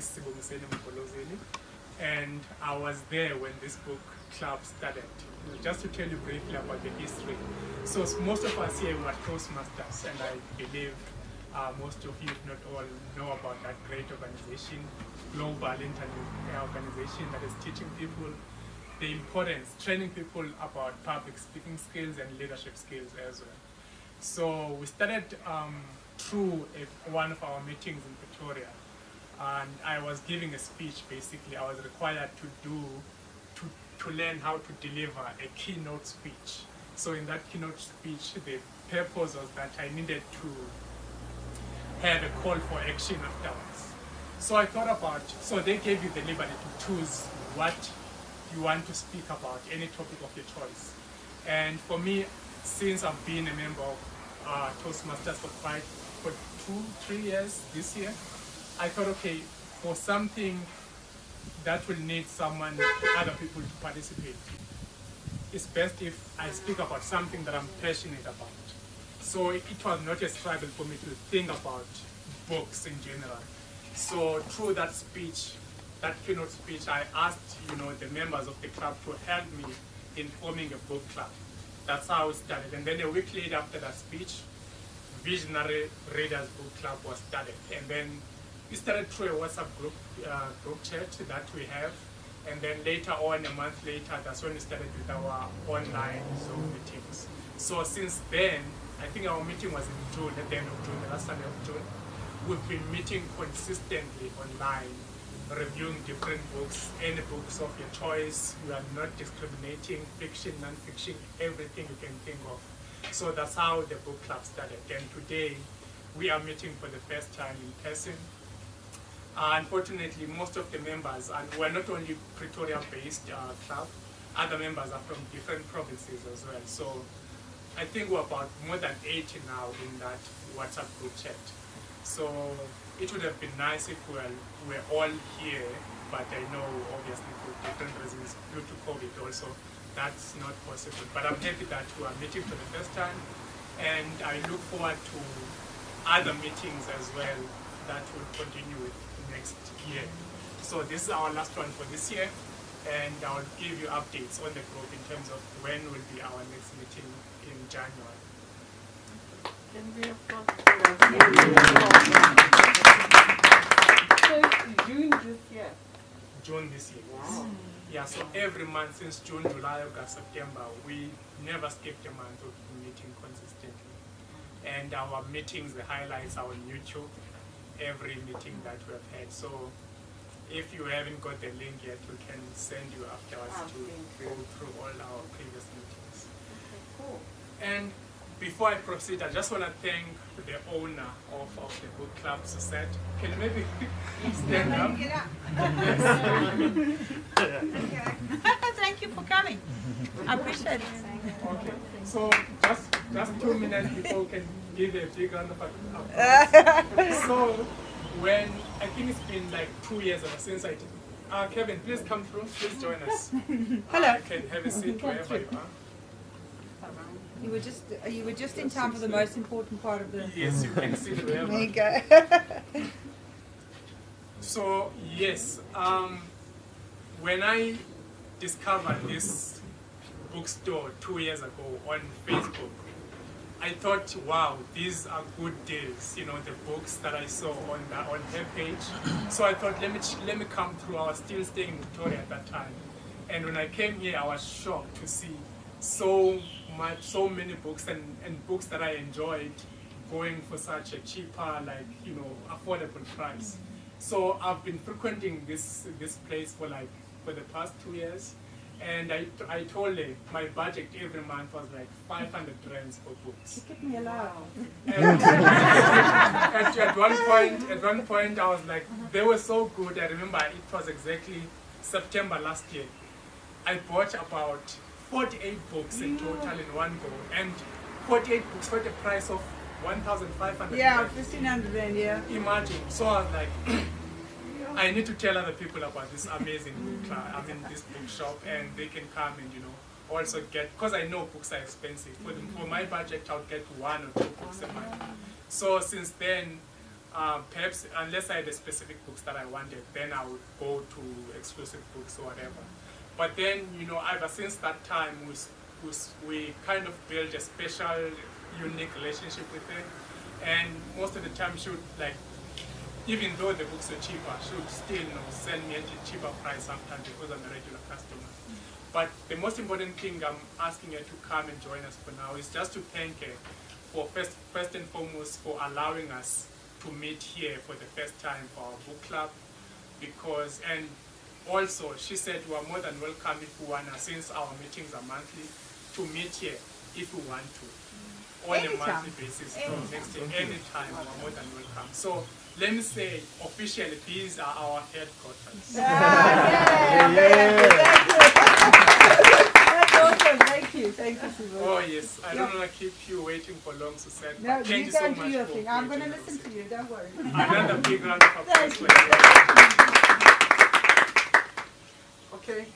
is Sibongiseni Mgolozeli, and I was there when this book club started. Just to tell you briefly about the history. So most of us here were Toastmasters, and I believe most of you, if not all, know about that great organization, global international organization that is teaching people the importance, training people about public speaking skills and leadership skills as well. So we started through one of our meetings in Pretoria, and I was giving a speech. Basically, I was required to learn how to deliver a keynote speech. So in that keynote speech, the purpose was that I needed to have a call for action afterwards. So I thought about, so they gave you the liberty to choose what you want to speak about, any topic of your choice. And for me, since I've been a member of Toastmasters for 2-3 years this year, I thought, okay, for something that will need other people to participate, it's best if I speak about something that I'm passionate about. So it was not a struggle for me to think about books in general. So through that speech, that keynote speech, I asked the members of the club to help me in forming a book club. That's how it started. And then a week later after that speech, Visionary Readers Book Club was started. And then we started through a WhatsApp group chat that we have. And then later on, a month later, that's when we started with our online Zoom meetings. So since then, I think our meeting was in June, at the end of June, the last Sunday of June. We've been meeting consistently online, reviewing different books, any books of your choice. We are not discriminating, fiction, non-fiction, everything you can think of. So that's how the book club started. And today, we are meeting for the first time in person. Unfortunately, most of the members, and we're not only Pretoria-based club, other members are from different provinces as well. So I think we're about more than 80 now in that WhatsApp group chat. So it would have been nice if we're all here, but I know obviously for different reasons, due to COVID also, that's not possible. But I'm happy that we are meeting for the first time, and I look forward to other meetings as well that will continue with next year. So this is our last one for this year, and I'll give you updates on the group in terms of when will be our next meeting in January. Can we applaud? So June this year. June this year. Wow. Yeah, so every month since June, July, August, September, we never skipped a month of meeting consistently. And our meetings, the highlights are on YouTube, every meeting that we have had. So if you haven't got the link yet, we can send you afterwards to go through all our previous meetings. Okay, cool. And before I proceed, I just want to thank the owner of the book club, Suzette. Can you maybe stand up? Thank you for coming. I appreciate it. Okay, so just 2 minutes before we can give a big round of applause. So when, I think it's been like 2 years ever since I did. Kevin, please come through. Please join us. Hello. You can have a seat wherever you are. You were just in time for the most important part of the. Yes, you can sit wherever. There you go. So yes, when I discovered this bookstore 2 years ago on Facebook, I thought, wow, these are good deals. The books that I saw on her page. So I thought, let me come through. I was still staying in Victoria at that time, and when I came here, I was shocked to see so many books and books that I enjoyed going for such a cheaper, affordable price. So I've been frequenting this place for the past 2 years, and I told her my budget every month was like 500 rands for books. You keep me alive. And at one point I was like, they were so good. I remember it was exactly September last year. I bought about 48 books in total in one go, and 48 books for the price of 1,500. Yeah, 1,500 rand, yeah. Imagine. So I was like, I need to tell other people about this amazing book club, this bookshop, and they can come and also get, because I know books are expensive. For my budget, I'll get 1 or 2 books a month. So since then, Perhaps unless I had the specific books that I wanted, then I would go to exclusive books or whatever. But then, ever since that time, we kind of built a special, unique relationship with her. And most of the time, she would, like, even though the books are cheaper, she would still send me at a cheaper price sometimes because I'm a regular customer. But the most important thing I'm asking her to come and join us for now is just to thank her for first and foremost for allowing us to meet here for the first time for our book club, and also she said we are more than welcome if we want to, since our meetings are monthly, to meet here if we want to on a monthly basis from next year. Anytime we are more than welcome. So let me say officially these are our headquarters. That's awesome. Thank you, Sibo. Oh yes, I don't want to keep you waiting for long, Susan. No, Thank you you so can much do your for thing. I'm going to creating listen to you. Don't worry. Another big round of applause. Thank you. Okay,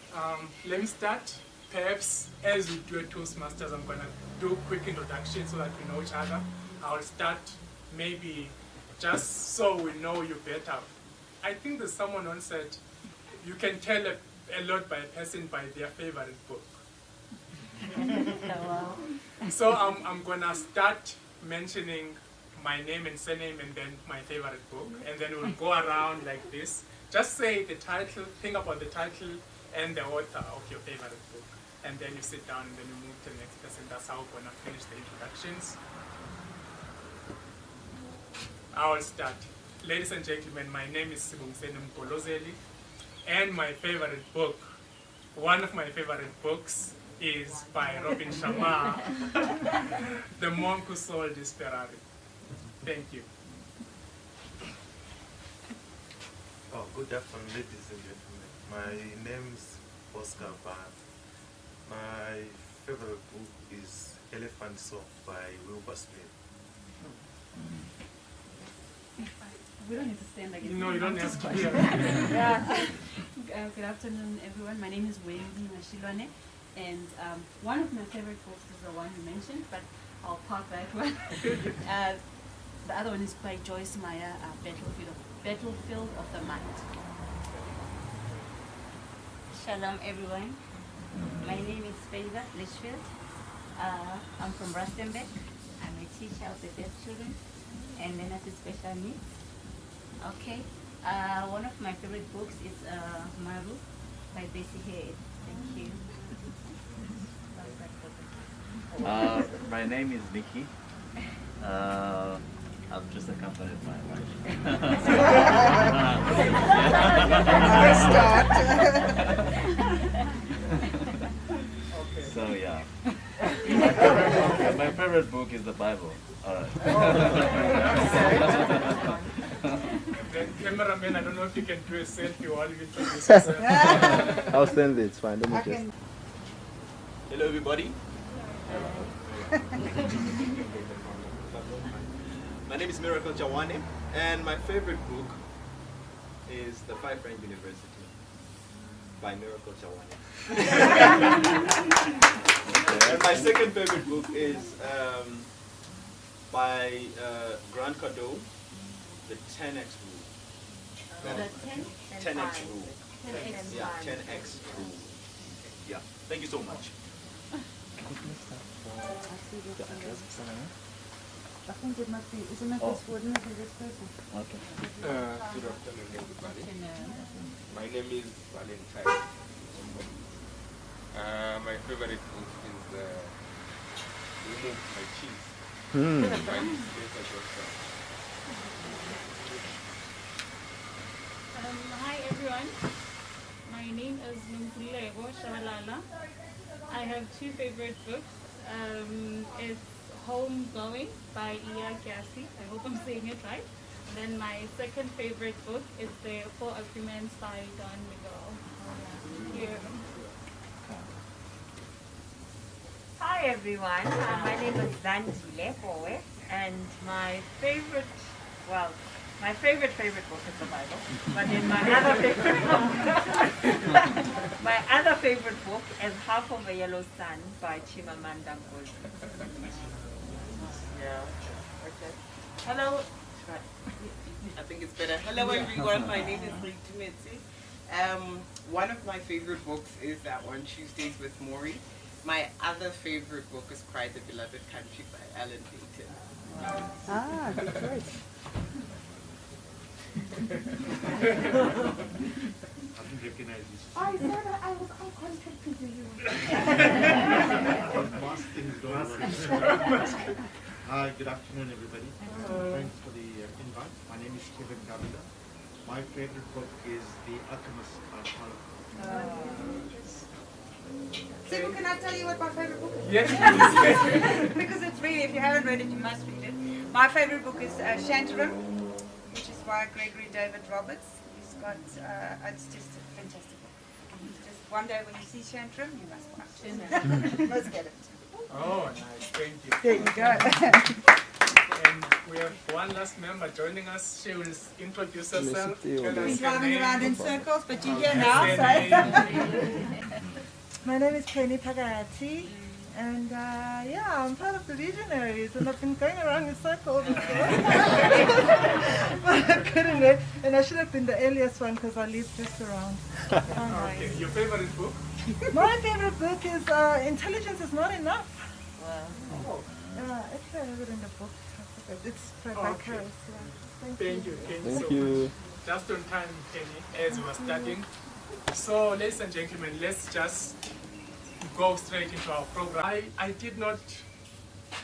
let me start. Perhaps as we do a Toastmasters, I'm going to do a quick introduction so that we know each other. I'll start maybe just so we know you better. I think there's someone once said, you can tell a lot by a person by their favorite book. So I'm going to start mentioning my name and surname and then my favorite book. And then we'll go around like this. Just say the title, think about the title and the author of your favorite book. And then you sit down and then you move to the next person. That's how we're going to finish the introductions. I will start. Ladies and gentlemen, my name is Sibongiseni Mgolozeli. And my favorite book, one of my favorite books, is by Robin Sharma, The Monk Who Sold His Ferrari. Thank you. Oh, good afternoon, ladies and gentlemen. My name is Oscar Bar. My favorite book is Elephant Song by Wilbur Smith. We don't need to stand like No, you don't have to be. Good afternoon, everyone. My name is Wendy Mashilwane, and one of my favorite books is the one you mentioned, but I'll park that one. The other one is by Joyce Meyer, Battlefield of the Mind. Shalom everyone. My name is Favor Litchfield. I'm from Rustenburg. I'm a teacher of the deaf children and learners with special needs. Okay. One of my favorite books is Maru by Bessie Head. Thank you. My name is Nikki. I've just accompanied my wife. Nice start. So yeah. My favorite book is the Bible. Alright. The cameraman, I don't know if you can do a selfie while you introduce yourself. I'll stand there, it's fine. Let me I just. can. Hello everybody. My name is Miracle Chawane, and my favorite book is The Five Frank University by Miracle Chawane. And my second favorite book is by Grant Cardone, The 10X Rule. The 10X Rule. 10X Yeah, 10X Rule. Yeah, thank you so much. I think it must be, isn't it this word, not this person? Okay. Good afternoon, everybody. My name is Valentine. My favorite book is Remove My Cheese by Spencer Johnson. Hi everyone, my name is Nunkulego Shabalala. I have two favorite books. It's Homegoing by Iya Gyasi. I hope I'm saying it right. And then my second favorite book is The Four Agreements by Don Miguel. Thank you. Hi everyone, my name is Zandile Powe, and my favorite book is the Bible, but then my other favorite book is Half of a Yellow Sun by Chimamanda Ngozi. Yeah. Okay. Hello. I think it's better. Hello everyone, my name is Read2inspire. One of my favorite books is that one, Tuesdays with Maury. My other favorite book is Cry the Beloved Country by Alan Payton. Ah, good choice. I didn't recognize this. I said I was uncontacted to you. Most things don't work. Hi, good afternoon, everybody. Thanks for the invite. My name is Kevin Gavila. My favorite book is The Alchemist by Paulo. Sibu, can I tell you what my favorite book is? Yes, Because it's really, if you haven't read it, you must read it. My favorite book is Shantaram, which is by Gregory David Roberts. He's got, it's just a fantastic book. Just one day when you see Shantaram, you must watch it. You must get it. Oh, nice. Thank you. There you go. And we have one last member joining us. She will introduce herself. Tell We've us been her driving name. around in circles, but you're here Yes, now, her so. name. My name is Penny Pagayati, and yeah, I'm part of the Visionaries, and I've been going around in circles before. But I couldn't wait, and I should have been the earliest one because I live just around. Oh, Okay, nice. your favorite book? My favorite book is Intelligence is Not Enough. Oh, Actually, I have it in the book. It's by Okay. Paris. Yeah. thank you. Thank you so much. Just on time, Kenny, as we were studying. So, ladies and gentlemen, let's just go straight into our program. I did not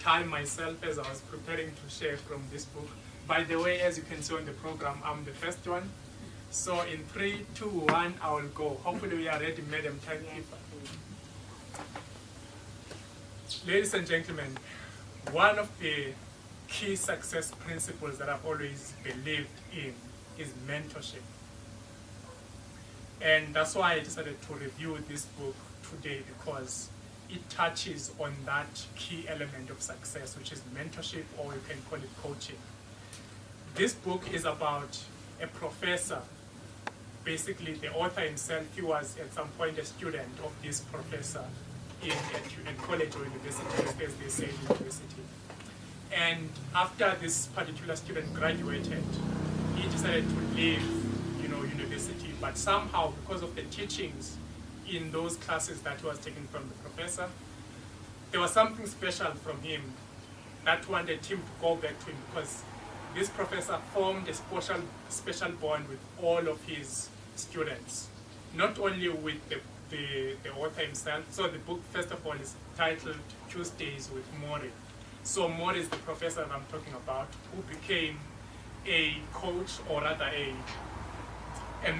time myself as I was preparing to share from this book. By the way, as you can see on the program, I'm the first one. So in 3, 2, 1, I will go. Hopefully we are ready, Madam Timekeeper. Ladies and gentlemen, one of the key success principles that I've always believed in is mentorship. And that's why I decided to review this book today, because it touches on that key element of success, which is mentorship, or you can call it coaching. This book is about a professor. Basically, the author himself, he was at some point a student of this professor in college or university, as they say in university. And after this particular student graduated, he decided to leave, university. But somehow, because of the teachings in those classes that he was taking from the professor, there was something special from him that wanted him to go back to him, because this professor formed a special bond with all of his students, not only with the author himself. So the book, first of all, is titled Tuesdays with Maury. So Maury is the professor that I'm talking about, who became a coach, or rather a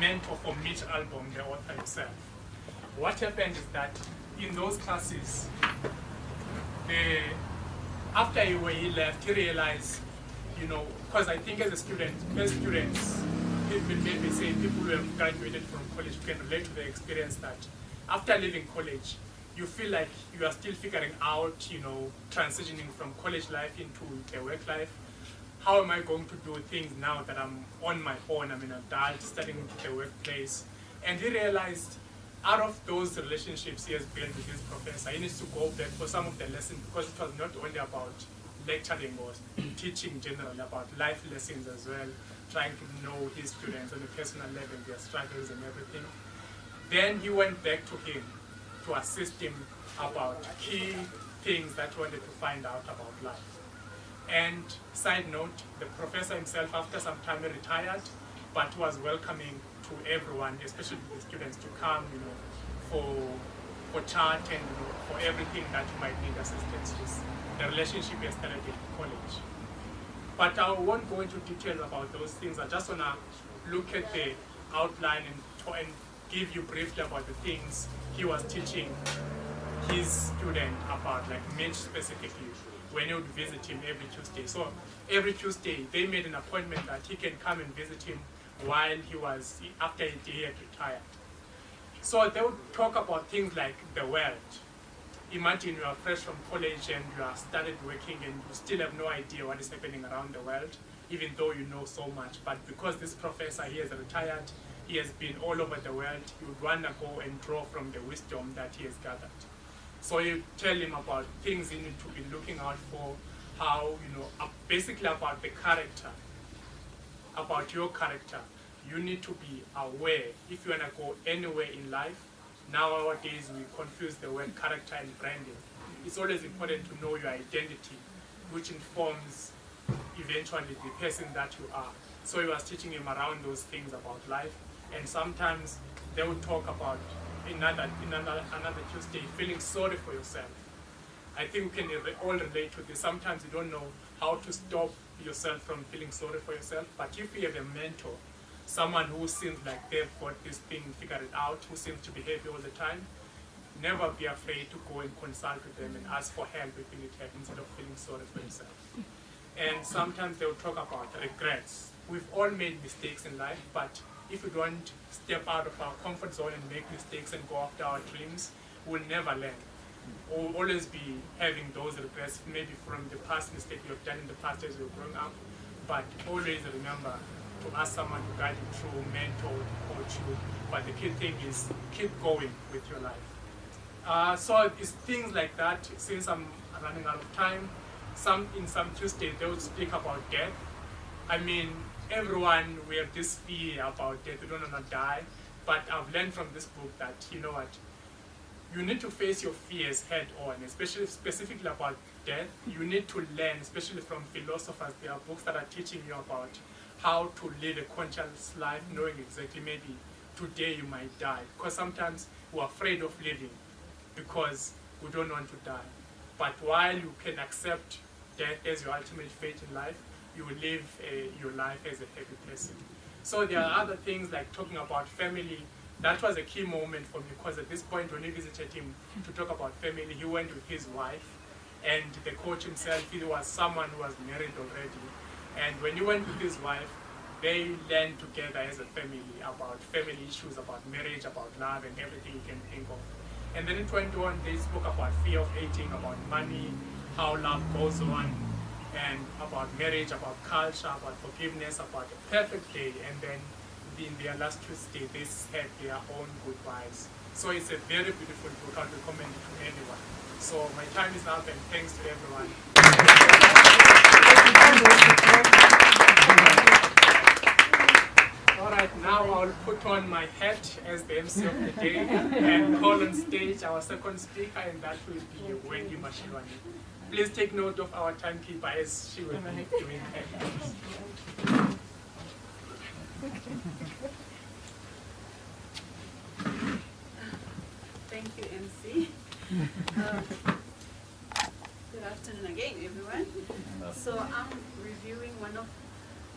mentor for Mitch Albom, the author himself. What happened is that in those classes, after he left, he realized, because I think as students, maybe say people who have graduated from college can relate to the experience that after leaving college, you feel like you are still figuring out, transitioning from college life into the work life. How am I going to do things now that I'm on my own? I'm an adult, starting into the workplace. And he realized out of those relationships he has built with his professor, he needs to go back for some of the lessons, because it was not only about lecturing or teaching generally, about life lessons as well, trying to know his students on a personal level, their struggles and everything. Then he went back to him to assist him about key things that he wanted to find out about life. And side note, the professor himself, after some time, retired, but was welcoming to everyone, especially the students, to come, for chat and for everything that you might need assistance with. The relationship has started in college. But I won't go into detail about those things. I just want to look at the outline and give you briefly about the things he was teaching his student about, like Mitch specifically, when he would visit him every Tuesday. So every Tuesday, they made an appointment that he can come and visit him while after he had retired. So they would talk about things like the world. Imagine you are fresh from college and you have started working and you still have no idea what is happening around the world, even though you know so much. But because this professor, he has retired, he has been all over the world, you would want to go and draw from the wisdom that he has gathered. So you tell him about things you need to be looking out for, how, basically about the character about your character. You need to be aware if you want to go anywhere in life. Nowadays, we confuse the word character and branding. It's always important to know your identity, which informs eventually the person that you are. So he was teaching him around those things about life, and sometimes they would talk about another Tuesday, feeling sorry for yourself. I think we can all relate to this. Sometimes you don't know how to stop yourself from feeling sorry for yourself, but if you have a mentor, someone who seems like they've got this thing figured out, who seems to be happy all the time, never be afraid to go and consult with them and ask for help if you need help instead of feeling sorry for yourself. And sometimes they'll talk about regrets. We've all made mistakes in life, but if we don't step out of our comfort zone and make mistakes and go after our dreams, we'll never learn. We'll always be having those regrets, maybe from the past mistake you've done in the past as you're growing up, but always remember to ask someone to guide you through, mentor, coach you. But the key thing is keep going with your life. So it's things like that. Since I'm running out of time, in some Tuesdays they would speak about death. I mean, everyone, we have this fear about death. We don't want to die. But I've learned from this book that, you know what, you need to face your fears head on, especially specifically about death. You need to learn, especially from philosophers. There are books that are teaching you about how to live a conscious life, knowing exactly maybe today you might die. Because sometimes we're afraid of living because we don't want to die. But while you can accept death as your ultimate fate in life, you will live your life as a happy person. So there are other things like talking about family. That was a key moment for me because at this point when we visited him to talk about family, he went with his wife, and the coach himself, he was someone who was married already. And when he went with his wife, they learned together as a family about family issues, about marriage, about love, and everything you can think of. And then it went on, they spoke about fear of aging, about money, how love goes on, and about marriage, about culture, about forgiveness, about a perfect day. And then in their last Tuesday, they had their own goodbyes. So it's a very beautiful book. I would recommend it to anyone. So my time is up, and thanks to everyone. All right, now I'll put on my hat as the MC of the day and call on stage our second speaker, and that will be Wendy Mashilwane. Please take note of our timekeeper as she will be doing her. Thank you, MC. Good afternoon again, everyone. So I'm reviewing one of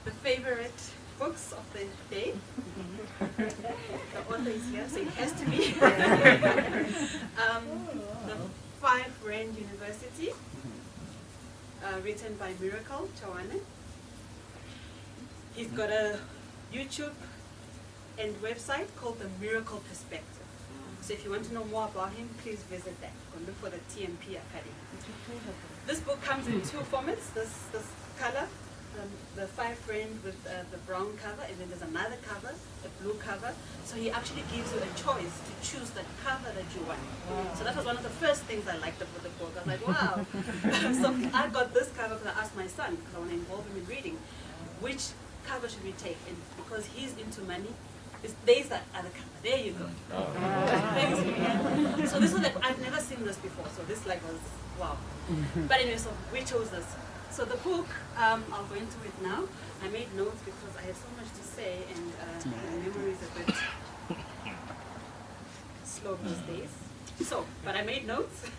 the favorite books of the day. The author is here, so it has to be. The 5 Rand University, written by Miracle Chawane. He's got a YouTube and website called The Miracle Perspective. So if you want to know more about him, please visit that. Go look for the TMP Academy. This book comes in 2 formats. This color, the 5 Rand with the brown cover, and then there's another cover, the blue cover. So he actually gives you a choice to choose the cover that you want. Wow. So that was one of the first things I liked about the book. I was like, wow. So I got this cover because I asked my son, because I want to involve him in reading, which cover should we take? And because he's into money, there's that other cover. There you go. Oh. Thanks, man. So this was like, I've never seen this before. So this like was, wow. But anyway, so we chose this. So the book, I'll go into it now. I made notes because I have so much to say, and my memory is a bit slow these days. So, but I made notes,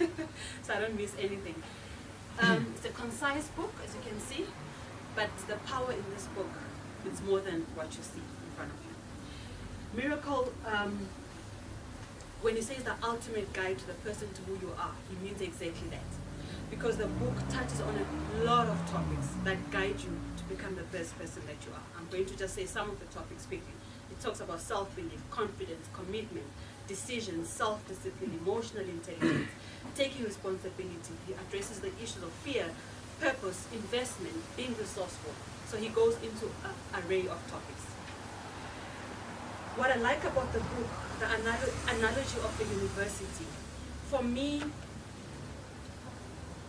so I don't miss anything. It's a concise book, as you can see, but the power in this book is more than what you see in front of you. Miracle, when he says the ultimate guide to the person to who you are, he means exactly that. Because the book touches on a lot of topics that guide you to become the best person that you are. I'm going to just say some of the topics quickly. It talks about self-belief, confidence, commitment, decisions, self-discipline, emotional intelligence, taking responsibility. He addresses the issues of fear, purpose, investment, being resourceful. So he goes into an array of topics. What I like about the book, the analogy of the university, for me,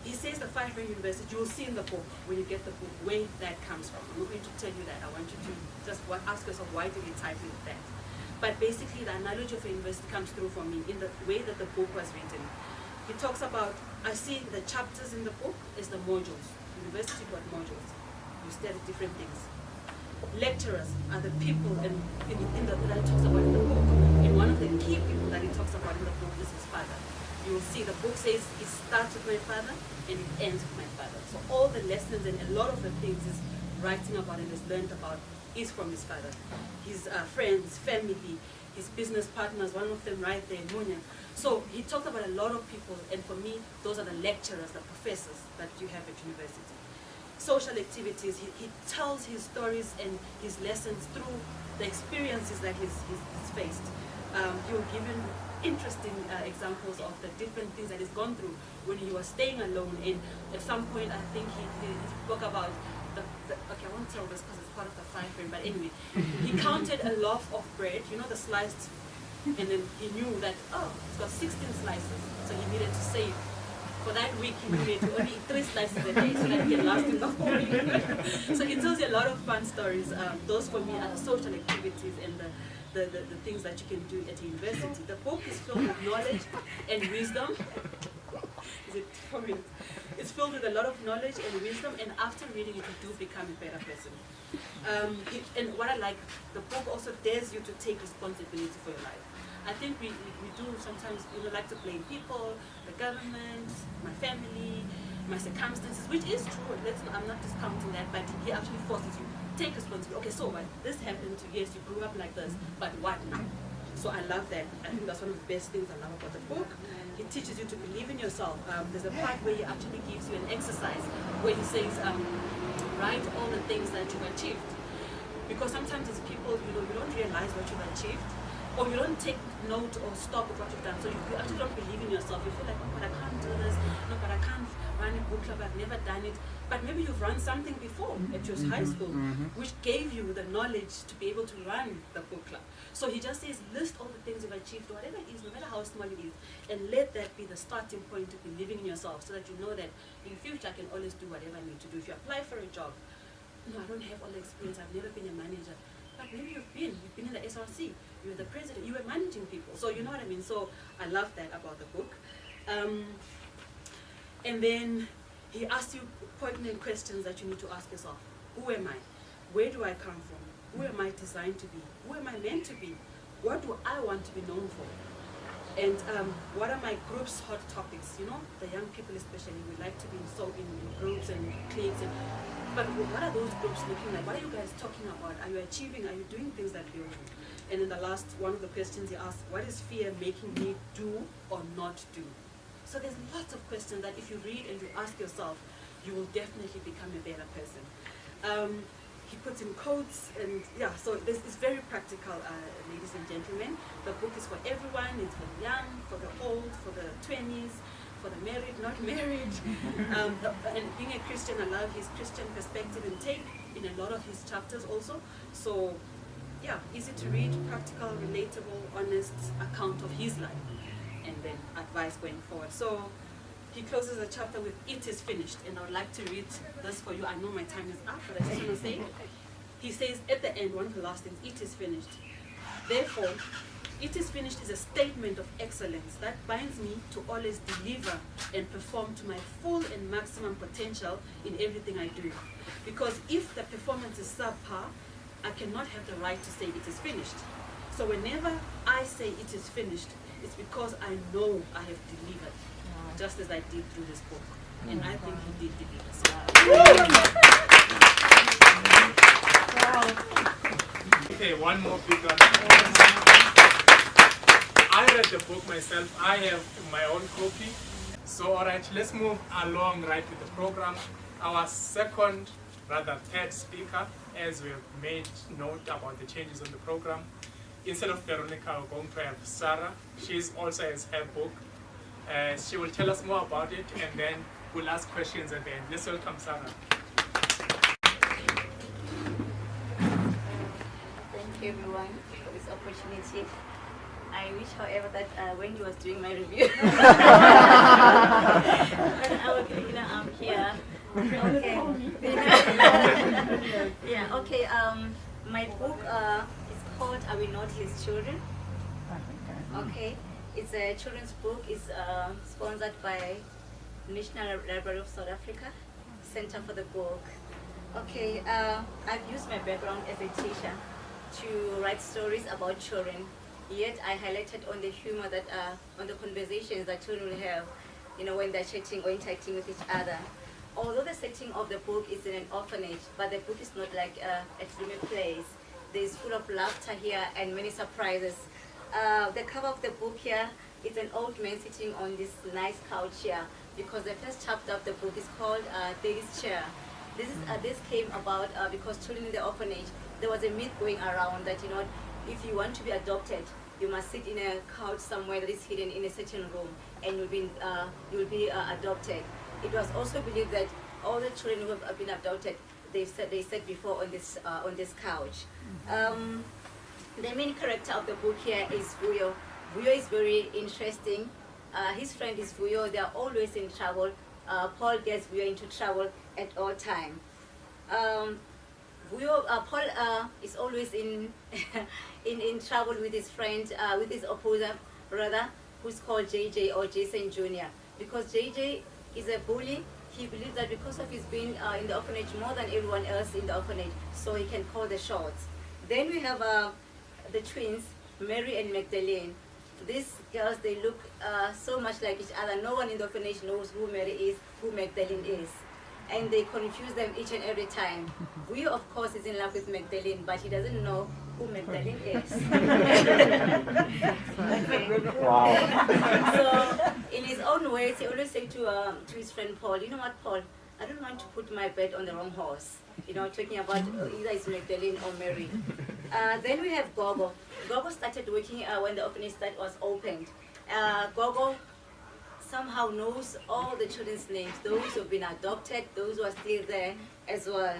he says the 5 Ring University, you will see in the book, when you get the book, where that comes from. I'm not going to tell you that. I want you to just ask yourself, why did he title it that? But basically, the analogy of a university comes through for me in the way that the book was written. He talks about, I see the chapters in the book is the modules. University got modules. You study different things. Lecturers are the people that he talks about in the book. And one of the key people that he talks about in the book is his father. You will see the book says it starts with my father and it ends with my father. So all the lessons and a lot of the things he's writing about and has learned about is from his father. His friends, family, his business partners, one of them right there, Munya. So he talked about a lot of people, and for me, those are the lecturers, the professors that you have at university. Social activities, he tells his stories and his lessons through the experiences that he's faced. He will give you interesting examples of the different things that he's gone through when he was staying alone. And at some point, I think he spoke about okay, I won't tell this because it's part of the 5 Ring, but anyway, he counted a loaf of bread, you know, the sliced, and then he knew that, oh, it's got 16 slices, so he needed to save. For that week, he needed to only eat 3 slices a day so that he can last him the whole week. So he tells you a lot of fun stories. Those for me are the social activities and the things that you can do at university. The book is filled with knowledge and wisdom. Is it 4 minutes? It's filled with a lot of knowledge and wisdom, and after reading it, you do become a better person. And what I like, the book also dares you to take responsibility for your life. I think we do sometimes, like to blame people, the government, my family, my circumstances, which is true. I'm not discounting that, but he actually forces you, take responsibility. Okay, so what? This happened to you. Yes, you grew up like this, but what now? So I love that. I think that's one of the best things I love about the book. It teaches you to believe in yourself. There's a part where he actually gives you an exercise where he says, write all the things that you've achieved. Because sometimes as people, you don't realize what you've achieved, or you don't take note or stop with what you've done. So you actually don't believe in yourself. You feel like, oh, but I can't do this. No, but I can't run a book club. I've never done it. But maybe you've run something before at your high school, which gave you the knowledge to be able to run the book club. So he just says, list all the things you've achieved, whatever it is, no matter how small it is, and let that be the starting point to believing in yourself, so that you know that in future I can always do whatever I need to do. If you apply for a job, no, I don't have all the experience. I've never been a manager. But maybe you've been in the SRC, you were the president, you were managing people. So you know what I mean? So I love that about the book. And then he asks you pertinent questions that you need to ask yourself. Who am I? Where do I come from? Who am I designed to be? Who am I meant to be? What do I want to be known for? And what are my group's hot topics? You know, the young people especially, we like to be in groups and cliques. But what are those groups looking like? What are you guys talking about? Are you achieving? Are you doing things that build you? And then the last one of the questions he asked, what is fear making me do or not do? So there's lots of questions that if you read and you ask yourself, you will definitely become a better person. He puts in quotes, and yeah, so this is very practical, ladies and gentlemen. The book is for everyone. It's for the young, for the old, for the 20s, for the married, not married. And being a Christian, I love his Christian perspective and take in a lot of his chapters also. So yeah, easy to read, practical, relatable, honest account of his life, and then advice going forward. So he closes the chapter with, it is finished. And I would like to read this for you. I know my time is up, but I just want to say, he says at the end, one of the last things, it is finished. Therefore, it is finished is a statement of excellence that binds me to always deliver and perform to my full and maximum potential in everything I do. Because if the performance is subpar, I cannot have the right to say it is finished. So whenever I say it is finished, it's because I know I have delivered, just as I did through this book. And I think he did deliver. Okay, one more big one. I read the book myself. I have my own copy. So all right, let's move along right with the program. Our third speaker, as we have made note about the changes on the program, instead of Veronica, we're going to have Sarah. She also has her book. She will tell us more about it, and then we'll ask questions at the end. Let's welcome Sarah. Thank you everyone for this opportunity. I wish, however, that when you was doing my review, book is called Are We Not His Children? Okay. It's a children's book. It's sponsored by National Library of South Africa, Center for the Book. Okay, I've used my background as a teacher to write stories about children. Yet I highlighted on the humor that on the conversations that children will have, when they're chatting or interacting with each other. Although the setting of the book is in an orphanage, but the book is not like a gloomy place. There's full of laughter here and many surprises. The cover of the book here is an old man sitting on this nice couch here, because the first chapter of the book is called Daddy's Chair. This came about because children in the orphanage, there was a myth going around that if you want to be adopted, you must sit in a couch somewhere that is hidden in a certain room, and you'll be adopted. It was also believed that all the children who have been adopted, they sat before on this couch. The main character of the book here is Vuyo. Vuyo is very interesting. His friend is Vuyo. They are always in trouble. Paul gets Vuyo into trouble at all time. Paul is always in in trouble with his friend, with his opposer brother, who's called JJ or Jason Jr. Because JJ is a bully. He believes that because of his being in the orphanage more than everyone else in the orphanage, so he can call the shots. Then we have the twins, Mary and Magdalene. These girls, they look so much like each other. No one in the orphanage knows who Mary is, who Magdalene is. And they confuse them each and every time. Will, of course, is in love with Magdalene, but he doesn't know who Magdalene is. Wow. So, in his own ways, he always says to his friend Paul, you know what, Paul, I don't want to put my bet on the wrong horse. Talking about either it's Magdalene or Mary. Then we have Gogo. Gogo started working when the orphanage was opened. Gogo somehow knows all the children's names, those who have been adopted, those who are still there as well.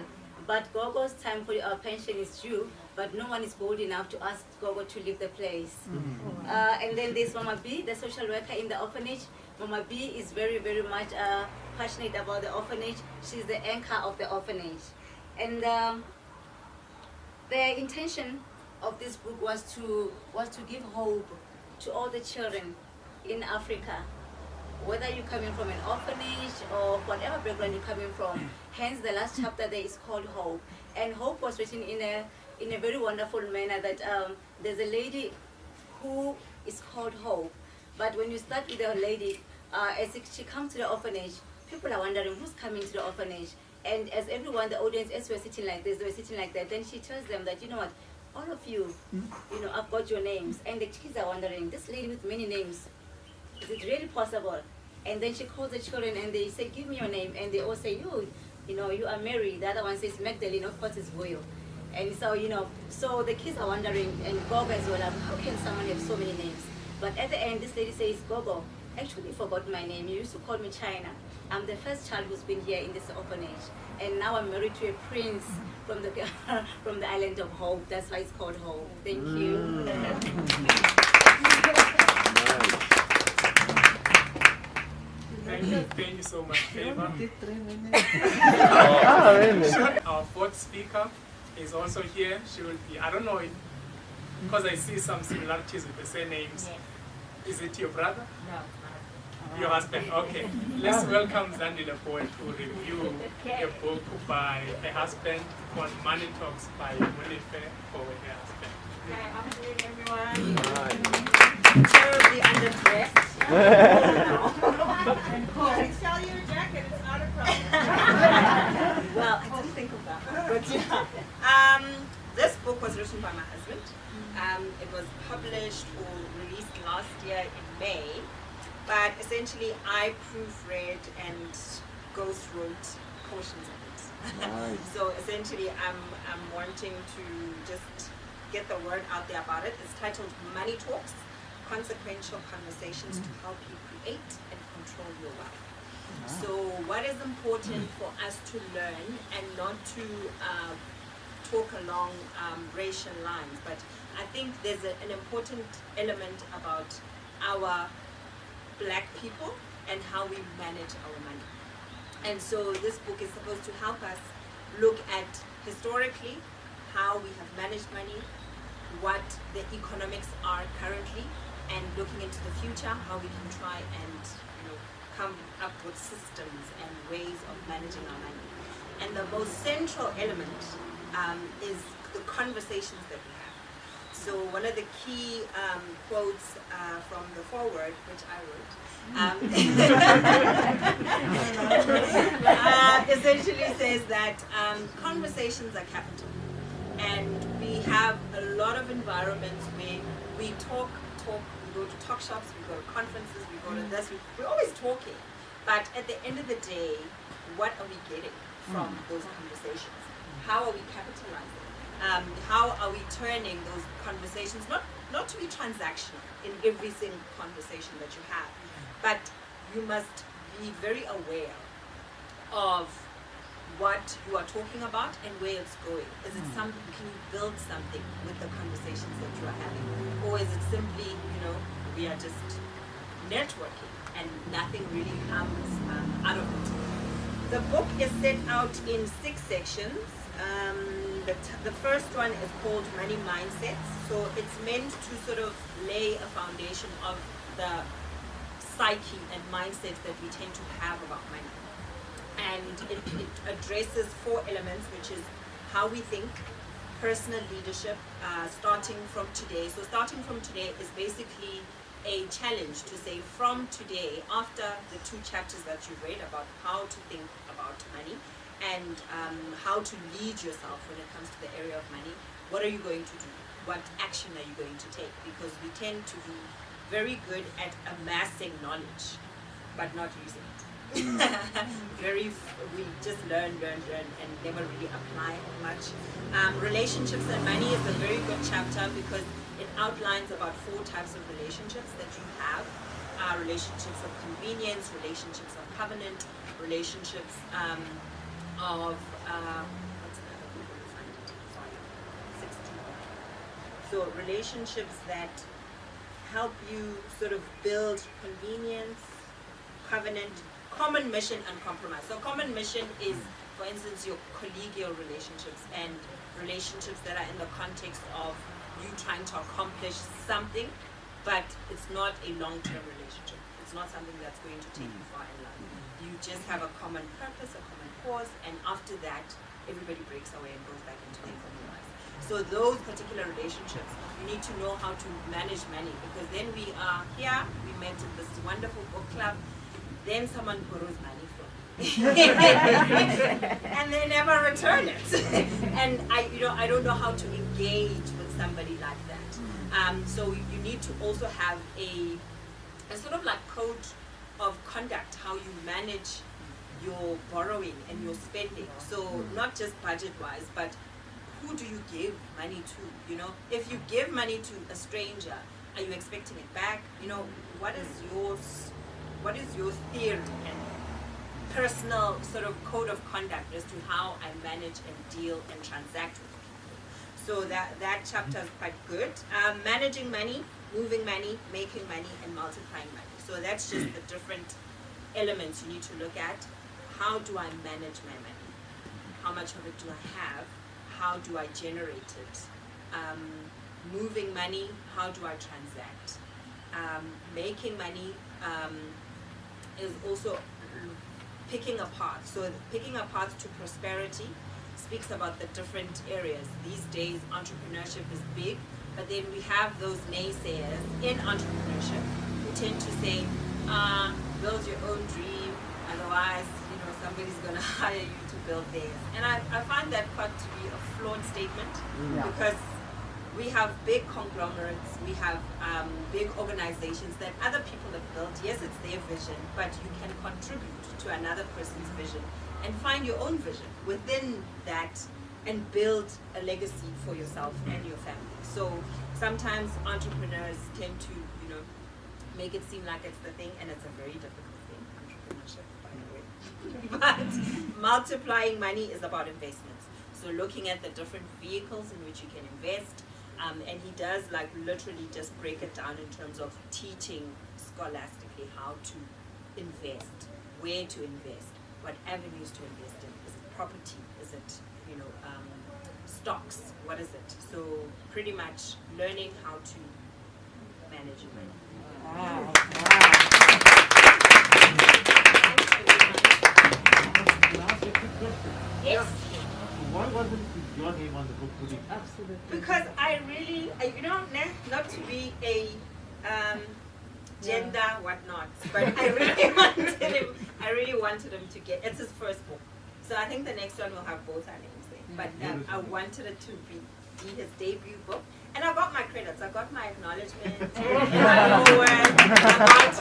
But Gogo's time for pension is due, but no one is bold enough to ask Gogo to leave the place. And then there's Mama B, the social worker in the orphanage. Mama B is very, very much passionate about the orphanage. She's the anchor of the orphanage. And the intention of this book was to give hope to all the children in Africa, whether you're coming from an orphanage or whatever background you're coming from. Hence, the last chapter there is called Hope. And Hope was written in a very wonderful manner that there's a lady who is called Hope. But when you start with a lady, as she comes to the orphanage, people are wondering who's coming to the orphanage. And as everyone, the audience, as we're sitting like this, they were sitting like that, then she tells them that, you know what, all of you, I've got your names. And the kids are wondering, this lady with many names, is it really possible? And then she calls the children and they say, give me your name. And they all say, you are Mary. The other one says Magdalene, of course it's Vuyo. And so, so the kids are wondering, and Gogo as well, how can someone have so many names? But at the end, this lady says, Gogo, actually forgot my name. You used to call me China. I'm the first child who's been here in this orphanage. And now I'm married to a prince from the from the island of Hope. That's why it's called Hope. Thank you. Thank you so much, Favor. Our fourth speaker is also here. She will be, I don't know if, because I see some similarities with the surnames. Is it your brother? No. Your husband, okay. Let's welcome Zandile Poet to review a book by her husband called Money Talks by Winifred for her husband. Hi, afternoon everyone. Terribly underdressed. I sell you a jacket, it's not a problem. Well, I didn't think of that. But yeah. This book was written by my husband. It was published or released last year in May. But essentially, I proofread and ghost wrote portions of it. Nice. So essentially, I'm wanting to just get the word out there about it. It's titled Money Talks, Consequential Conversations to Help You Create and Control Your Wealth. Wow. So what is important for us to learn and not to talk along racial lines, but I think there's an important element about our Black people and how we manage our money. And so this book is supposed to help us look at historically how we have managed money, what the economics are currently, and looking into the future, how we can try and come up with systems and ways of managing our money. And the most central element is the conversations that we have. So one of the key quotes from the foreword, which I wrote, essentially says that conversations are capital. And we have a lot of environments where we talk, we go to talk shops, we go to conferences, we go to this, we're always talking. But at the end of the day, what are we getting from those conversations? How are we capitalizing? How are we turning those conversations, not to be transactional in every single conversation that you have, but you must be very aware of what you are talking about and where it's going. Is it something, can you build something with the conversations that you are having? Or is it simply, we are just networking and nothing really comes out of it? The book is set out in 6 sections. The first one is called Money Mindsets. So it's meant to sort of lay a foundation of the psyche and mindset that we tend to have about money. And it addresses 4 elements, which is how we think, personal leadership, starting from today. So starting from today is basically a challenge to say from today, after the 2 chapters that you've read about how to think about money and how to lead yourself when it comes to the area of money, what are you going to do? What action are you going to take? Because we tend to be very good at amassing knowledge, but not using it. We just learn and never really apply much. Relationships and money is a very good chapter because it outlines about 4 types of relationships that you have. Relationships of convenience, relationships of covenant, relationships of what's another one? Sorry, 16. So relationships that help you sort of build convenience, covenant, common mission, and compromise. So common mission is, for instance, your collegial relationships and relationships that are in the context of you trying to accomplish something, but it's not a long-term relationship. It's not something that's going to take you far in life. You just have a common purpose, a common cause, and after that, everybody breaks away and goes back into their common lives. So those particular relationships, you need to know how to manage money, because then we are here, we met in this wonderful book club, then someone borrows money from you. And they never return it. And I don't know how to engage with somebody like that. So you need to also have a sort of like code of conduct, how you manage your borrowing and your spending. So not just budget-wise, but who do you give money to? If you give money to a stranger, are you expecting it back? What is your theory and personal sort of code of conduct as to how I manage and deal and transact with people? So that chapter is quite good. Managing money, moving money, making money, and multiplying money. So that's just the different elements you need to look at. How do I manage my money? How much of it do I have? How do I generate it? Moving money, how do I transact? Making money is also picking a path. So picking a path to prosperity speaks about the different areas. These days, entrepreneurship is big, but then we have those naysayers in entrepreneurship who tend to say, build your own dream, otherwise, somebody's going to hire you to build theirs. And I find that quite to be a flawed statement, because we have big conglomerates, we have big organizations that other people have built. Yes, it's their vision, but you can contribute to another person's vision and find your own vision within that and build a legacy for yourself and your family. So sometimes entrepreneurs tend to, make it seem like it's the thing, and it's a very difficult thing, entrepreneurship, by the way. But multiplying money is about investments. So looking at the different vehicles in which you can invest, and he does literally just break it down in terms of teaching scholastically how to invest, where to invest, what avenues to invest in. Is it property? Is it stocks. What is it? So pretty much learning how to manage your money. Wow. Yes. Why wasn't your name on the book putting? Absolutely. Because I really, not to be a gender whatnot, but I really wanted him to get. It's his first book, so I think the next one will have both our names there. But I wanted it to be his debut book, and I got my credits. I got my acknowledgement. So it's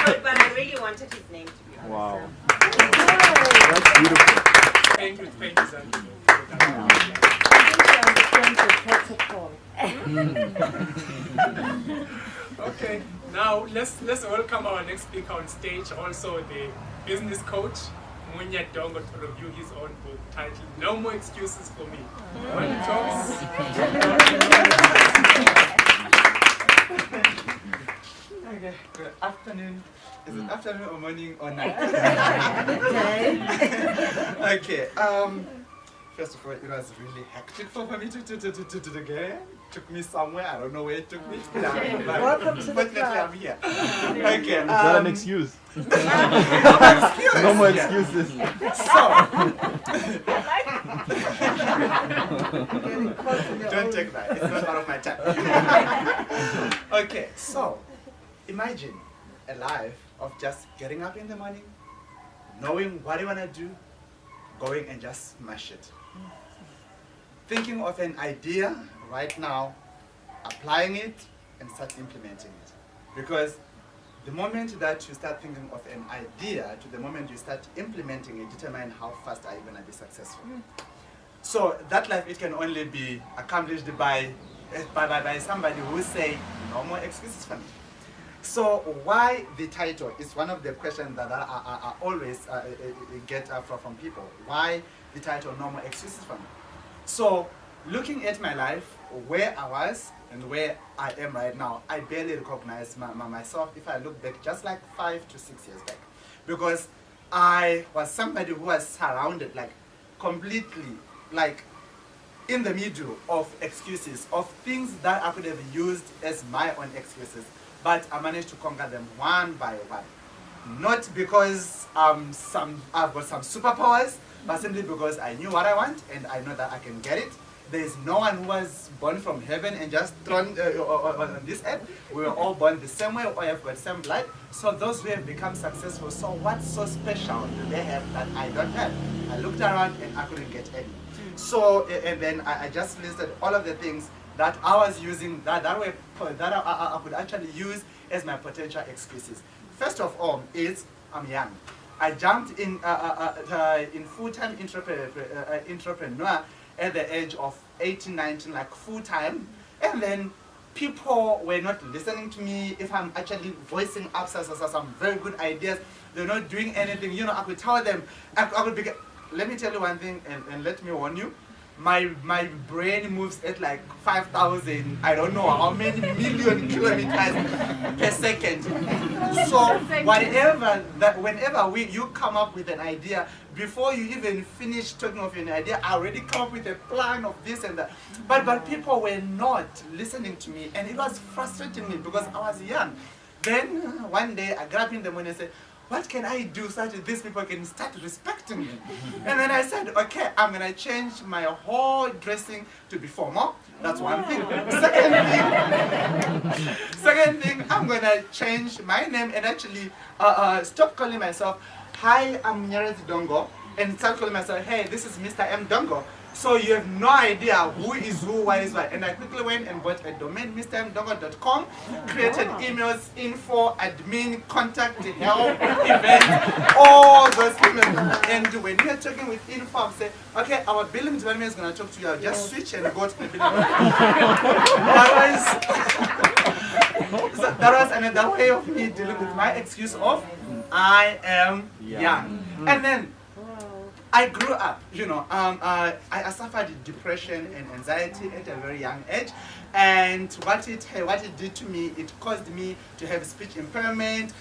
good, but I really wanted his name to be on. Wow. That's beautiful. Thank you, Zandy. Okay, now let's welcome our next speaker on stage, also the business coach, Munya Dongo, to review his own book titled No More Excuses for Me. One talks. Okay, good afternoon. Is it afternoon or morning or night? Okay, first of all, it was really hectic for me to get. Took me somewhere, I don't know where it took me. Welcome to the Fortunately, club. I'm here. Okay. Is that an excuse? No more excuses. Don't take that. It's not part of my time. Okay, so imagine a life of just getting up in the morning, knowing what you want to do, going and just smash it. Thinking of an idea right now, applying it, and start implementing it. Because the moment that you start thinking of an idea to the moment you start implementing it, determine how fast are you going to be successful. So that life, it can only be accomplished by somebody who say, no more excuses for me. So why the title is one of the questions that I always get from people. Why the title, No More Excuses for Me? So looking at my life, where I was and where I am right now, I barely recognize myself if I look back just like 5 to 6 years back. Because I was somebody who was surrounded like completely like in the middle of excuses, of things that I could have used as my own excuses. But I managed to conquer them one by one. Not because I've got some superpowers, but simply because I knew what I want and I know that I can get it. There is no one who was born from heaven and just thrown on this earth. We were all born the same way, or have got the same blood. So those who have become successful, so what's so special do they have that I don't have? I looked around and I couldn't get any. So, and then I just listed all of the things that I was using that I could actually use as my potential excuses. First of all is I'm young. I jumped in full-time entrepreneur at the age of 18, 19, like full-time, and then people were not listening to me. If I'm actually voicing up some very good ideas, they're not doing anything. You know, I could tell them, I could be. Let me tell you one thing, and let me warn you. My brain moves at like 5,000, I don't know how many million kilometers per second. So whenever you come up with an idea, before you even finish talking of an idea, I already come up with a plan of this and that. But people were not listening to me, and it was frustrating me because I was young. Then one day I grabbed in the morning and said, what can I do so that these people can start respecting me? And then I said, okay, I'm going to change my whole dressing to be formal. That's one thing. Second thing, I'm going to change my name and actually stop calling myself, hi, I'm Nyerezi Dongo, and start calling myself, hey, this is Mr. M. Dongo. So you have no idea who is who, what is what. And I quickly went and bought a domain, mrmdongo.com, created emails, info, admin, contact, help, event, all those emails. And when we are talking with info, I say, okay, our billing department is going to talk to you. I'll just switch and go to the billing department. That was another way of me dealing with my excuse of, I am young. And then, I grew up, you know, I suffered depression and anxiety at a very young age, and what it did to me, it caused me to have speech impairment,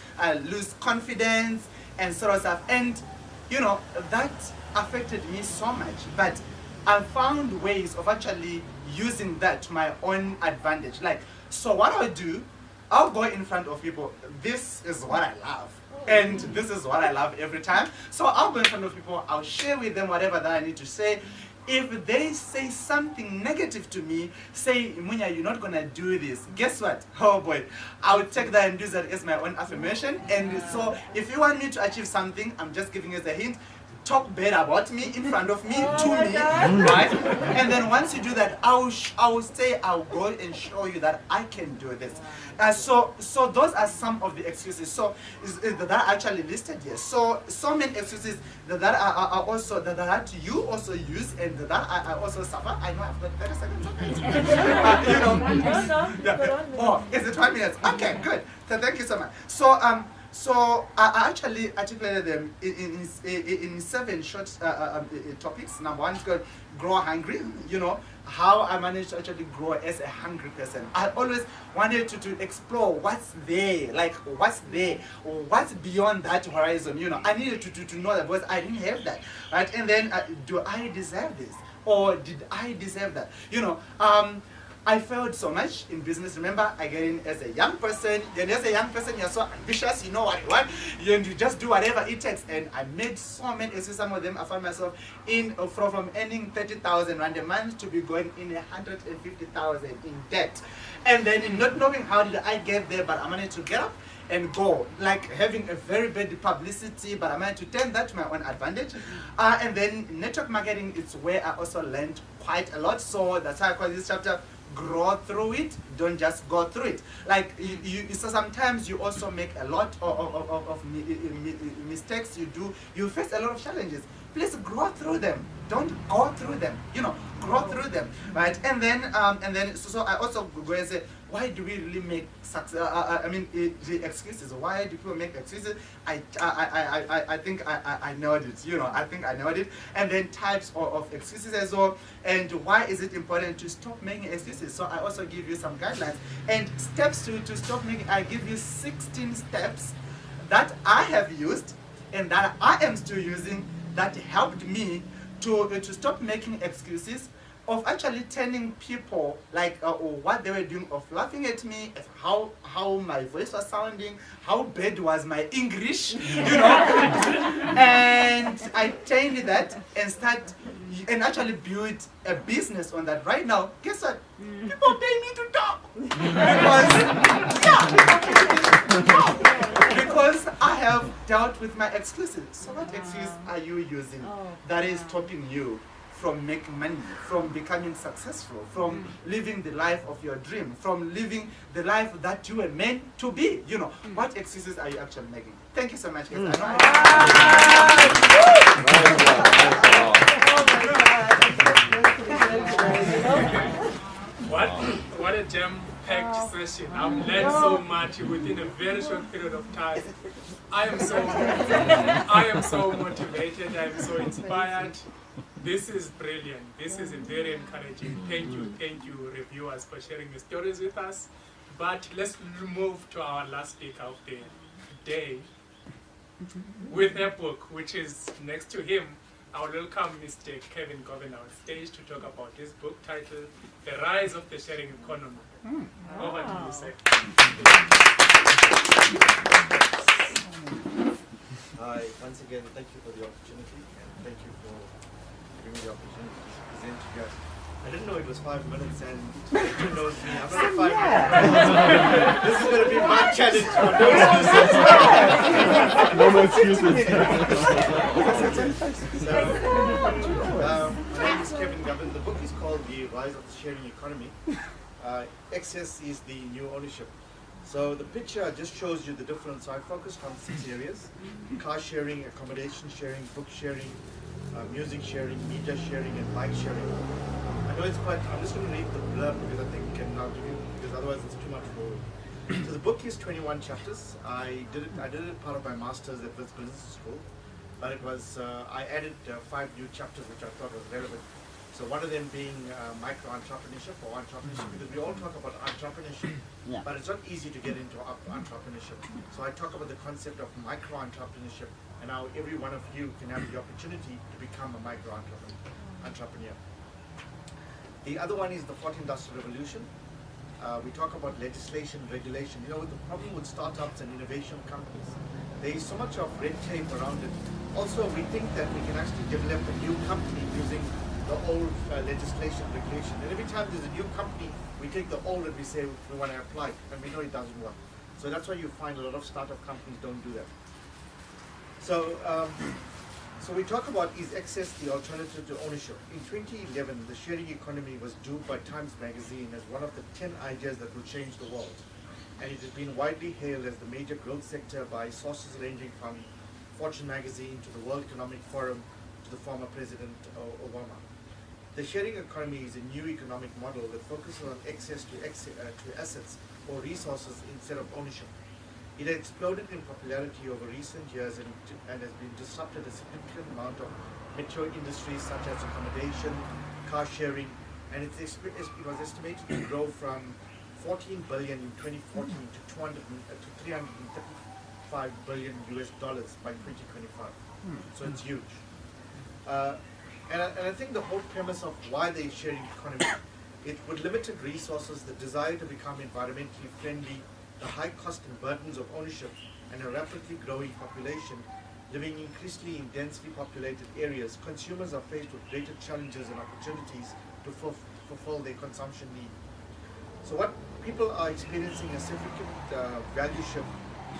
lose confidence, and sort of stuff. And you know, that affected me so much, but I found ways of actually using that to my own advantage. Like, so what I'll do, I'll go in front of people. This is what I love. And this is what I love every time. So I'll go in front of people, I'll share with them whatever that I need to say. If they say something negative to me, say, Munya, you're not gonna do this. Guess what? Oh boy, I'll take that and use that as my own affirmation. And so if you want me to achieve something, I'm just giving you a hint. Talk bad about me in front of me, to me, right? And then once you do that, I'll say, I'll go and show you that I can do this. So those are some of the excuses. So that are actually listed here. So many excuses that are also that you also use and that I also suffer. I know I've got 30 seconds. You know. Yeah. Oh, is it 5 minutes? Okay, good. So thank you so much. So I actually articulated them in 7 short topics. Number 1 is called grow hungry. You know, how I managed to actually grow as a hungry person. I always wanted to explore what's there, like what's there, or what's beyond that horizon. You know, I needed to know that because I didn't have that, right? And then, do I deserve this? Or did I deserve that? You know, I failed so much in business. Remember, I get in as a young person, and as a young person, you're so ambitious, you know what you want, and you just do whatever it takes. And I made so many excuses. Some of them, I found myself in from earning 30,000 rand a month to be going in 150,000 in debt. And then in not knowing how did I get there, but I managed to get up and go, like having a very bad publicity, but I managed to turn that to my own advantage. And then network marketing is where I also learned quite a lot. So that's why I call this chapter grow through it, don't just go through it. Like so sometimes you also make a lot of mistakes. You face a lot of challenges. Please grow through them. Don't go through them. You know, grow through them, right? And then so I also go and say, why do we really make success? The excuses. Why do people make excuses? I think I know it. You know, I think I know it. And then types of excuses as well. And why is it important to stop making excuses? So I also give you some guidelines and steps to stop making. I give you 16 steps that I have used and that I am still using that helped me to stop making excuses, of actually telling people like what they were doing, of laughing at me, at how my voice was sounding, how bad was my English, you know. And I changed that and actually build a business on that. Right now, guess what? People pay me to talk. Because I have dealt with my excuses. So what excuse are you using that is stopping you from making money, from becoming successful, from living the life of your dream, from living the life that you were meant to be? You know, what excuses are you actually making? Thank you so much, guys. What a jam-packed session. I've learned so much within a very short period of time. I am so motivated. I am so inspired. This is brilliant. This is very encouraging. Thank you, reviewers, for sharing your stories with us. But let's move to our last speaker of the day with a book, which is next to him. I will welcome Mr. Kevin Govan on stage to talk about his book titled The Rise of the Sharing Economy. Over to you, sir. Hi, once again, thank you for the opportunity, and thank you for giving me the opportunity to present to you guys. I didn't know it was 5 minutes, and who knows me, I'm not a 5 minutes. This is going to be my challenge for no excuses. My name is Kevin Govan. The book is called The Rise of the Sharing Economy. Excess is the new ownership. So the picture just shows you the difference. So I focused on 6 areas: car sharing, accommodation sharing, book sharing, music sharing, media sharing, and bike sharing. I know it's quite, I'm just going to read the blurb because I think we can now give you, because otherwise it's too much for you. So the book is 21 chapters. I did it part of my master's at Business School, but it was, I added 5 new chapters which I thought was relevant. So one of them being micro-entrepreneurship or entrepreneurship, because we all talk about entrepreneurship, but it's not easy to get into entrepreneurship. So I talk about the concept of micro-entrepreneurship and how every one of you can have the opportunity to become a micro-entrepreneur. The other one is the fourth industrial revolution. We talk about legislation, regulation. You know, the problem with startups and innovation companies, there is so much of red tape around it. Also, we think that we can actually develop a new company using the old legislation, regulation. And every time there's a new company, we take the old and we say we want to apply it, and we know it doesn't work. So that's why you find a lot of startup companies don't do that. So, so we talk about, is access the alternative to ownership? In 2011, the sharing economy was dubbed by Times Magazine as one of the 10 ideas that will change the world. And it has been widely hailed as the major growth sector by sources ranging from Fortune Magazine to the World Economic Forum to the former President Obama. The sharing economy is a new economic model that focuses on access to assets or resources instead of ownership. It has exploded in popularity over recent years and has been disrupted a significant amount of mature industries such as accommodation, car sharing, and it was estimated to grow from 14 billion in 2014 to 335 billion US dollars by 2025. So it's huge. And I think the whole premise of why the sharing economy, it with limited resources, the desire to become environmentally friendly, the high cost and burdens of ownership, and a rapidly growing population living increasingly in densely populated areas, consumers are faced with greater challenges and opportunities to fulfill their consumption need. So what people are experiencing a significant value shift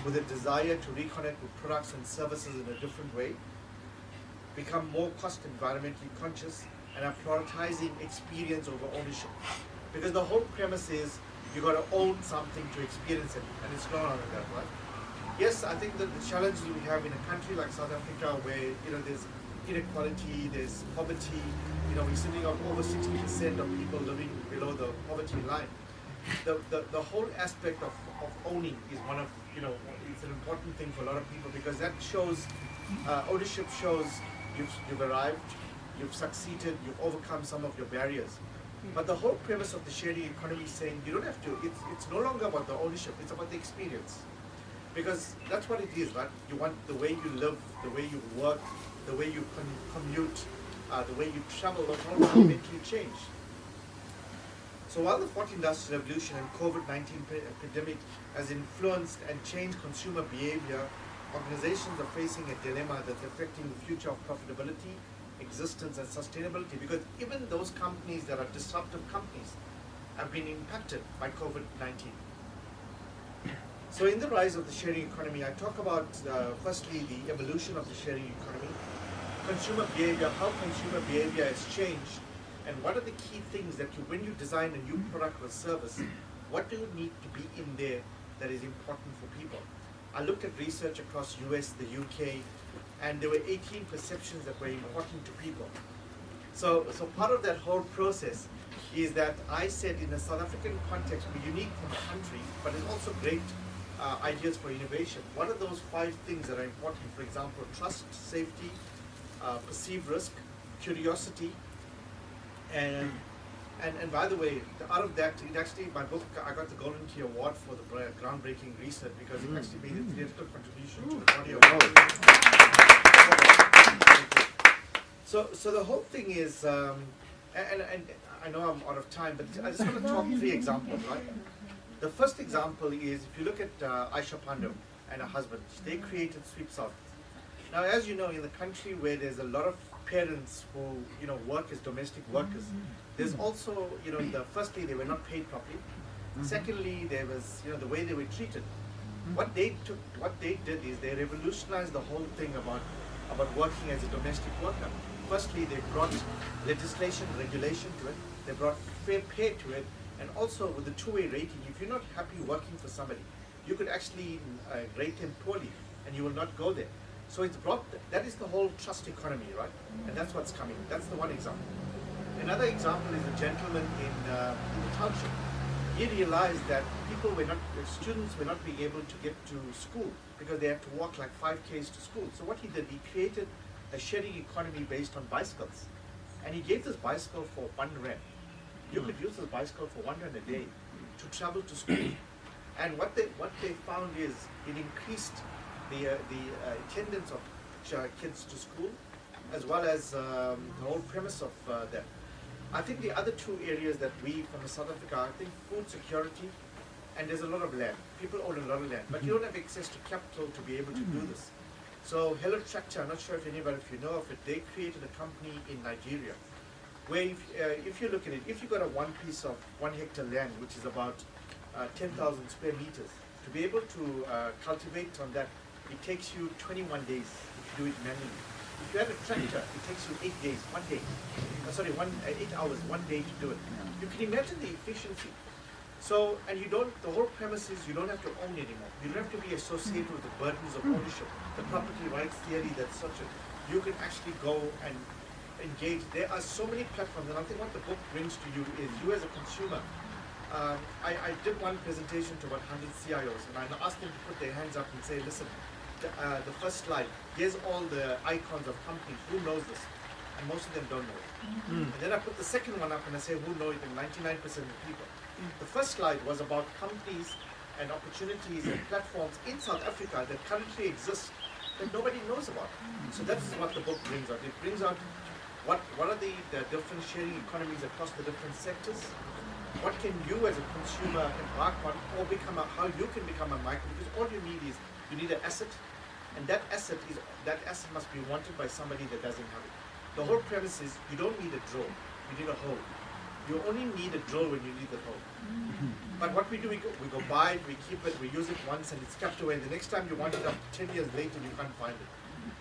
with a desire to reconnect with products and services in a different way, become more cost environmentally conscious, and are prioritizing experience over ownership. Because the whole premise is you got to own something to experience it, and it's not only that, right? Yes, I think that the challenges we have in a country like South Africa, where there's inequality, there's poverty. We're sitting on over 60% of people living below the poverty line. The whole aspect of owning is one of it's an important thing for a lot of people, because that shows ownership shows you've arrived, you've succeeded, you've overcome some of your barriers. But the whole premise of the sharing economy is saying you don't have to, it's no longer about the ownership, it's about the experience. Because that's what it is, right? You want the way you live, the way you work, the way you commute, the way you travel, will all fundamentally change. So while the fourth industrial revolution and COVID-19 pandemic has influenced and changed consumer behavior, organizations are facing a dilemma that's affecting the future of profitability, existence, and sustainability, because even those companies that are disruptive companies have been impacted by COVID-19. So in the rise of the sharing economy, I talk about firstly the evolution of the sharing economy, consumer behavior, how consumer behavior has changed, and what are the key things that when you design a new product or service, what do you need to be in there that is important for people? I looked at research across US, the UK, and there were 18 perceptions that were important to people. So part of that whole process is that I said in a South African context, we're unique from the country, but it's also great ideas for innovation. What are those 5 things that are important? For example, trust, safety, perceived risk, curiosity, and by the way, out of that, it actually, my book, I got the Golden Key Award for the groundbreaking research, because it actually made a theoretical contribution to the body of knowledge. So the whole thing is, and I know I'm out of time, but I just want to talk 3 examples, right? The first example is, if you look at Aisha Pandam and her husband, they created Sweep South. Now, as you know, in the country where there's a lot of parents who work as domestic workers, there's also firstly they were not paid properly. Secondly, there was the way they were treated. What they did is they revolutionized the whole thing about working as a domestic worker. Firstly, they brought legislation, regulation to it. They brought fair pay to it, and also with the 2-way rating. If you're not happy working for somebody, you could actually rate them poorly, and you will not go there. So it's brought, that is the whole trust economy, right? And that's what's coming. That's the one example. Another example is a gentleman in the township. He realized that students were not being able to get to school because they had to walk like 5 Ks to school. So what he did, he created a sharing economy based on bicycles. and he gave this bicycle for 1 rand. You could use this bicycle for 1 rand a day to travel to school. And what they found is it increased the attendance of kids to school, as well as the whole premise of them. I think the other two areas that we from South Africa, I think food security, and there's a lot of land. People own a lot of land, but you don't have access to capital to be able to do this. So Hello Tractor, I'm not sure if anybody, if you know of it, they created a company in Nigeria, where if you look at it, if you got a 1 hectare land, which is about 10,000 square meters, to be able to cultivate on that, it takes you 21 days if you do it manually. If you have a tractor, it takes you 8 days, 1 day. 8 hours, 1 day to do it. You can imagine the efficiency. So, and you don't, the whole premise is you don't have to own anymore. You don't have to be associated with the burdens of ownership, the property rights theory that's such a, you can actually go and engage. There are so many platforms, and I think what the book brings to you is you as a consumer. I did one presentation to about 100 CIOs, and I asked them to put their hands up and say, listen, the first slide, here's all the icons of companies, who knows this? And most of them don't know it. And then I put the second one up and I say, who knows it? And 99% of the people. The first slide was about companies and opportunities and platforms in South Africa that currently exist that nobody knows about. So that's what the book brings out. It brings out what are the different sharing economies across the different sectors. What can you as a consumer embark on, or how you can become a micro, because all you need is, you need an asset, and that asset must be wanted by somebody that doesn't have it. The whole premise is you don't need a drill, you need a hole. You only need a drill when you need the hole. But what we do, we go buy it, we keep it, we use it once and it's kept away. The next time you want it up 10 years later, you can't find it.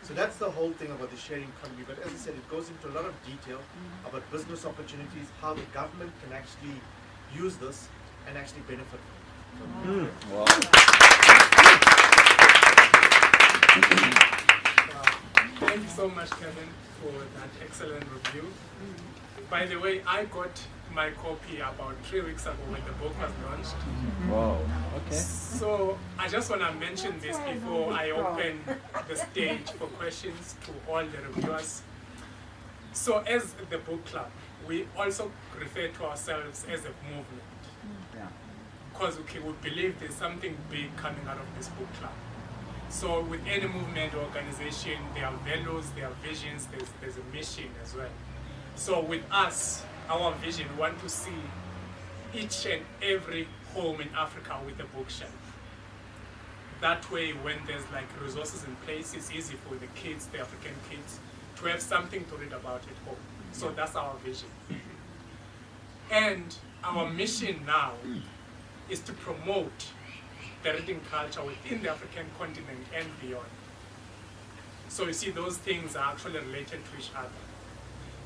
So that's the whole thing about the sharing economy. But as I said, it goes into a lot of detail about business opportunities, how the government can actually use this and actually benefit from it. Wow. Thank you so much, Kevin, for that excellent review. By the way, I got my copy about 3 weeks ago when the book was launched. Wow, okay. So I just want to mention this before I open the stage for questions to all the reviewers. So as the book club, we also refer to ourselves as a movement. Because we believe there's something big coming out of this book club. So with any movement or organization, there are values, there are visions, there's a mission as well. So with us, our vision, we want to see each and every home in Africa with a bookshelf. That way, when there's like resources in place, it's easy for the kids, the African kids, to have something to read about at home. So that's our vision. And our mission now is to promote the reading culture within the African continent and beyond. So you see, those things are actually related to each other.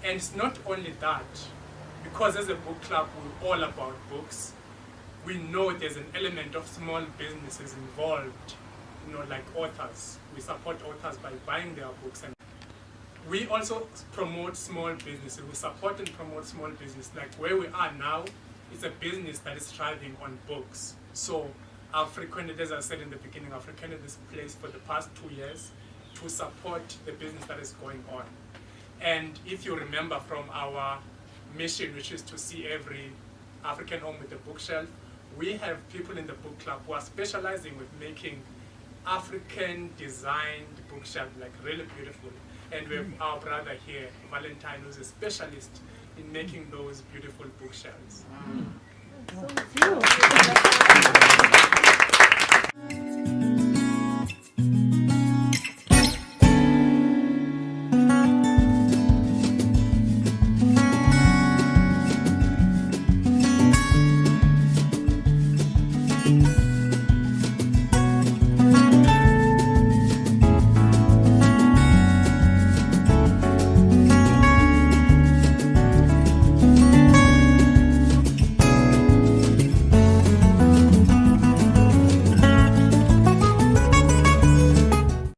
And it's not only that, because as a book club, we're all about books. We know there's an element of small businesses involved, like authors. We support authors by buying their books. And we also promote small businesses. We support and promote small business. Like where we are now, it's a business that is thriving on books. So I've frequented, as I said in the beginning, I've frequented this place for the past 2 years to support the business that is going on. And if you remember from our mission, which is to see every African home with a bookshelf, we have people in the book club who are specializing with making African designed bookshelves, like really beautiful. And we have our brother here, Valentine, who's a specialist in making those beautiful bookshelves. So